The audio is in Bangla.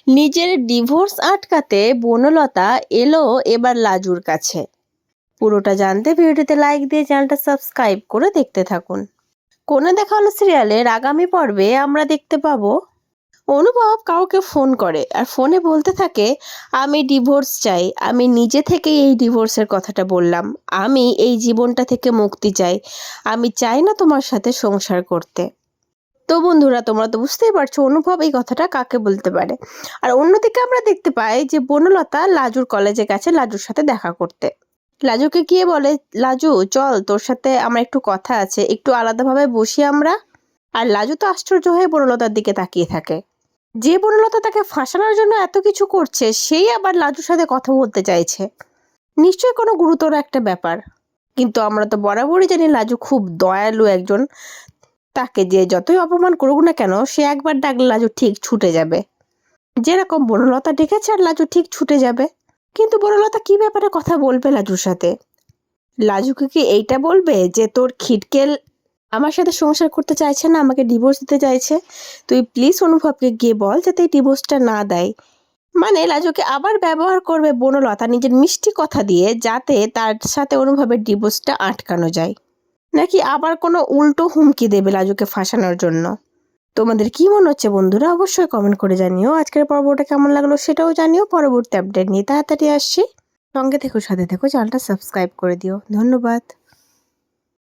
নিজের ডিভোর্স আটকাতে বনলতা এলো এবার লাজুর কাছে। পুরোটা জানতে ভিডিওতে লাইক দিয়ে চ্যানেলটা সাবস্ক্রাইব করে দেখতে থাকুন। কোণে দেখা হলো সিরিয়ালের আগামী পর্বে আমরা দেখতে পাবো অনুভব কাউকে ফোন করে আর ফোনে বলতে থাকে, আমি ডিভোর্স চাই, আমি নিজে থেকেই এই ডিভোর্সের কথাটা বললাম, আমি এই জীবনটা থেকে মুক্তি চাই, আমি চাই না তোমার সাথে সংসার করতে। তো বন্ধুরা, তোমরা তো বুঝতেই পারছো অনুভব এই কথাটা কাকে বলতে পারে। আর অন্যদিকে আমরা দেখতে পাই যে বনলতা লাজুর কলেজে গেছে লাজুর সাথে দেখা করতে। লাজুকে গিয়ে বলে, লাজু চল, তোর সাথে আমার একটু কথা আছে, একটু আলাদাভাবে বসি আমরা। আর লাজু তো আশ্চর্য হয়ে বনলতার দিকে তাকিয়ে থাকে। যে বনলতা তাকে ফাঁসানোর জন্য এত কিছু করছে, সেই আবার লাজুর সাথে কথা বলতে চাইছে। নিশ্চয়ই কোনো গুরুতর একটা ব্যাপার। কিন্তু আমরা তো বরাবরই জানি লাজু খুব দয়ালু একজন। তাকে যে যতই অপমান করুক না কেন, সে একবার ডাকলে লাজু ঠিক ছুটে যাবে। যেরকম বনলতা ডেকেছে আর লাজু ঠিক ছুটে যাবে। কিন্তু বনলতা কি ব্যাপারে কথা বলবে লাজুর সাথে? লাজুকে কি এইটা বলবে যে তোর খিটকেল আমার সাথে সংসার করতে চাইছে না, আমাকে ডিভোর্স দিতে চাইছে, তুই প্লিজ অনুভবকে গিয়ে বল যাতে এই ডিভোর্সটা না দেয়? মানে লাজুকে আবার ব্যবহার করবে বনলতা নিজের মিষ্টি কথা দিয়ে, যাতে তার সাথে অনুভবের ডিভোর্সটা আটকানো যায়। নাকি আবার কোনো উল্টো হুমকি দেবে লাজুকে ফাঁসানোর জন্য? তোমাদের কি মনে হচ্ছে বন্ধুরা? অবশ্যই কমেন্ট করে জানিও। আজকের পর্বটা কেমন লাগলো সেটাও জানিও। পরবর্তী আপডেট নিয়ে তাড়াতাড়ি আসছি। সঙ্গে থেকো, সাথে থেকো, চ্যানেলটা সাবস্ক্রাইব করে দিও। ধন্যবাদ।